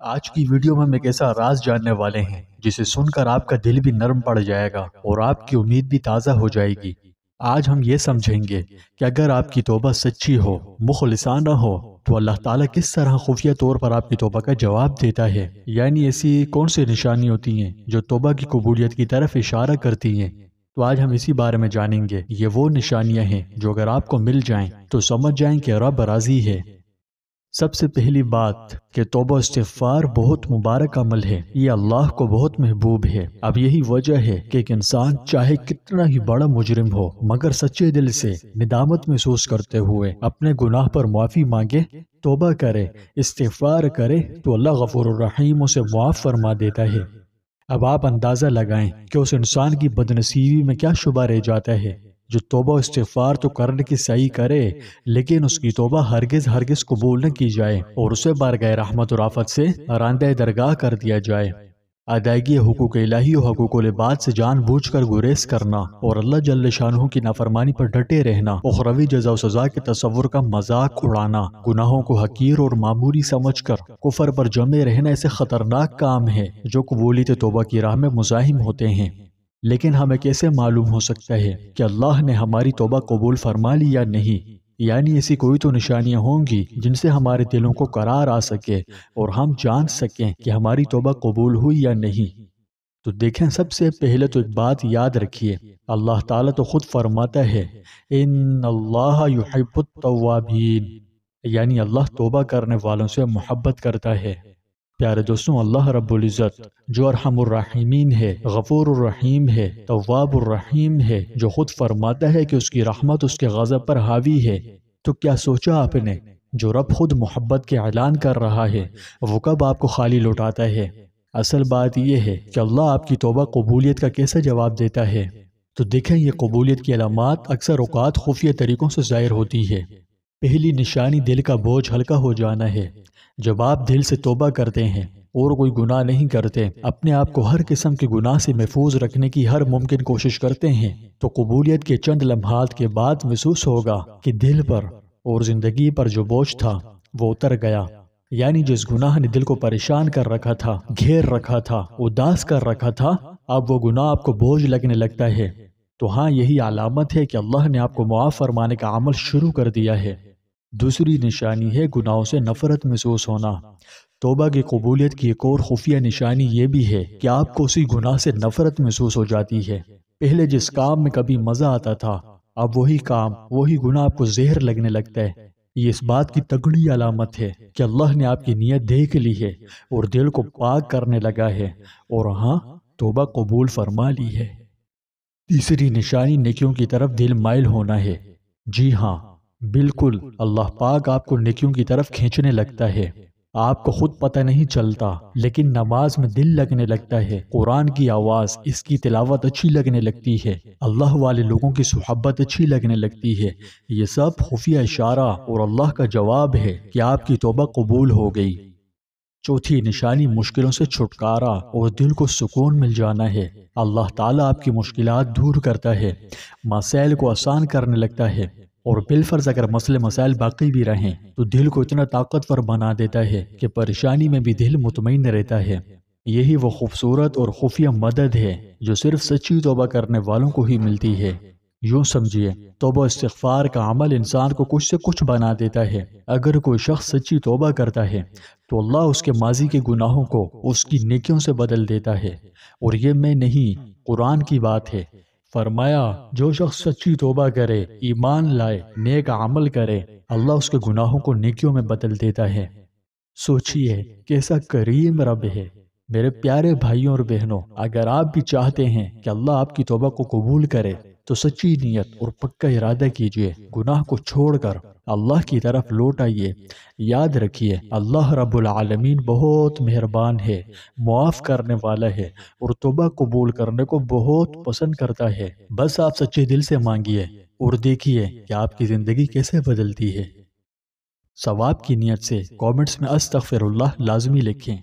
آج کی ویڈیو میں ہم ایک ایسا راز جاننے والے ہیں جسے سن کر آپ کا دل بھی نرم پڑ جائے گا اور آپ کی امید بھی تازہ ہو جائے گی۔ آج ہم یہ سمجھیں گے کہ اگر آپ کی توبہ سچی ہو، مخلصانہ ہو، تو اللہ تعالیٰ کس طرح خفیہ طور پر آپ کی توبہ کا جواب دیتا ہے، یعنی ایسی کون سی نشانی ہوتی ہیں جو توبہ کی قبولیت کی طرف اشارہ کرتی ہیں۔ تو آج ہم اسی بارے میں جانیں گے۔ یہ وہ نشانیاں ہیں جو اگر آپ کو مل جائیں تو سمجھ جائیں کہ رب راضی ہے۔ سب سے پہلی بات کہ توبہ استغفار بہت مبارک عمل ہے، یہ اللہ کو بہت محبوب ہے۔ اب یہی وجہ ہے کہ ایک انسان چاہے کتنا ہی بڑا مجرم ہو مگر سچے دل سے ندامت محسوس کرتے ہوئے اپنے گناہ پر معافی مانگے، توبہ کرے، استغفار کرے تو اللہ غفور الرحیم اسے معاف فرما دیتا ہے۔ اب آپ اندازہ لگائیں کہ اس انسان کی بدنصیبی میں کیا شبہ رہ جاتا ہے جو توبہ و استغفار تو کرنے کی سعی کرے لیکن اس کی توبہ ہرگز قبول نہ کی جائے اور اسے بارگاہ رحمت و رافت سے راندہ درگاہ کر دیا جائے۔ ادائیگی حقوق الہی و حقوق العباد سے جان بوجھ کر گریز کرنا اور اللہ جل شانہ کی نافرمانی پر ڈٹے رہنا، اخروی جزا و سزا کے تصور کا مذاق اڑانا، گناہوں کو حقیر اور معمولی سمجھ کر کفر پر جمے رہنا ایسے خطرناک کام ہے جو قبولیت توبہ کی راہ میں مزاحم ہوتے ہیں۔ لیکن ہمیں کیسے معلوم ہو سکتا ہے کہ اللہ نے ہماری توبہ قبول فرما لی یا نہیں؟ یعنی ایسی کوئی تو نشانیاں ہوں گی جن سے ہمارے دلوں کو قرار آ سکے اور ہم جان سکیں کہ ہماری توبہ قبول ہوئی یا نہیں۔ تو دیکھیں، سب سے پہلے تو ایک بات یاد رکھیے، اللہ تعالیٰ تو خود فرماتا ہے ان اللہ یحب التوابین، یعنی اللہ توبہ کرنے والوں سے محبت کرتا ہے۔ پیارے دوستوں، اللہ رب العزت جو ارحم الراحمین ہے، غفور الرحیم ہے، تواب الرحیم ہے، جو خود فرماتا ہے کہ اس کی رحمت اس کے غضب پر حاوی ہے، تو کیا سوچا آپ نے جو رب خود محبت کے اعلان کر رہا ہے وہ کب آپ کو خالی لوٹاتا ہے؟ اصل بات یہ ہے کہ اللہ آپ کی توبہ قبولیت کا کیسے جواب دیتا ہے۔ تو دیکھیں، یہ قبولیت کی علامات اکثر اوقات خفیہ طریقوں سے ظاہر ہوتی ہے۔ پہلی نشانی دل کا بوجھ ہلکا ہو جانا ہے۔ جب آپ دل سے توبہ کرتے ہیں اور کوئی گناہ نہیں کرتے، اپنے آپ کو ہر قسم کے گناہ سے محفوظ رکھنے کی ہر ممکن کوشش کرتے ہیں، تو قبولیت کے چند لمحات کے بعد محسوس ہوگا کہ دل پر اور زندگی پر جو بوجھ تھا وہ اتر گیا۔ یعنی جس گناہ نے دل کو پریشان کر رکھا تھا، گھیر رکھا تھا، اداس کر رکھا تھا، اب وہ گناہ آپ کو بوجھ لگنے لگتا ہے۔ تو ہاں، یہی علامت ہے کہ اللہ نے آپ کو معاف فرمانے کا عمل شروع کر دیا ہے۔ دوسری نشانی ہے گناہوں سے نفرت محسوس ہونا۔ توبہ کی قبولیت کی ایک اور خفیہ نشانی یہ بھی ہے کہ آپ کو اسی گناہ سے نفرت محسوس ہو جاتی ہے۔ پہلے جس کام میں کبھی مزہ آتا تھا، اب وہی کام، وہی گناہ آپ کو زہر لگنے لگتا ہے۔ یہ اس بات کی تگڑی علامت ہے کہ اللہ نے آپ کی نیت دیکھ لی ہے اور دل کو پاک کرنے لگا ہے، اور ہاں، توبہ قبول فرما لی ہے۔ تیسری نشانی نیکیوں کی طرف دل مائل ہونا ہے۔ جی ہاں، بالکل، اللہ پاک آپ کو نیکیوں کی طرف کھینچنے لگتا ہے۔ آپ کو خود پتہ نہیں چلتا لیکن نماز میں دل لگنے لگتا ہے، قرآن کی آواز، اس کی تلاوت اچھی لگنے لگتی ہے، اللہ والے لوگوں کی صحبت اچھی لگنے لگتی ہے۔ یہ سب خفیہ اشارہ اور اللہ کا جواب ہے کہ آپ کی توبہ قبول ہو گئی۔ چوتھی نشانی مشکلوں سے چھٹکارا اور دل کو سکون مل جانا ہے۔ اللہ تعالیٰ آپ کی مشکلات دور کرتا ہے، مسائل کو آسان کرنے لگتا ہے، اور بالفرض اگر مسئلے مسائل باقی بھی رہیں تو دل کو اتنا طاقتور بنا دیتا ہے کہ پریشانی میں بھی دل مطمئن رہتا ہے۔ یہی وہ خوبصورت اور خفیہ مدد ہے جو صرف سچی توبہ کرنے والوں کو ہی ملتی ہے۔ یوں سمجھیے، توبہ استغفار کا عمل انسان کو کچھ سے کچھ بنا دیتا ہے۔ اگر کوئی شخص سچی توبہ کرتا ہے تو اللہ اس کے ماضی کے گناہوں کو اس کی نیکیوں سے بدل دیتا ہے، اور یہ میں نہیں، قرآن کی بات ہے۔ فرمایا، جو شخص سچی توبہ کرے، ایمان لائے، نیک عمل کرے، اللہ اس کے گناہوں کو نیکیوں میں بدل دیتا ہے۔ سوچئے کیسا کریم رب ہے۔ میرے پیارے بھائیوں اور بہنوں، اگر آپ بھی چاہتے ہیں کہ اللہ آپ کی توبہ کو قبول کرے تو سچی نیت اور پکا ارادہ کیجئے، گناہ کو چھوڑ کر اللہ کی طرف لوٹ آئیے۔ یاد رکھیے، اللہ رب العالمین بہت مہربان ہے، معاف کرنے والا ہے، اور توبہ قبول کرنے کو بہت پسند کرتا ہے۔ بس آپ سچے دل سے مانگیے اور دیکھیے کہ آپ کی زندگی کیسے بدلتی ہے۔ ثواب کی نیت سے کامنٹس میں استغفر اللہ لازمی لکھیں۔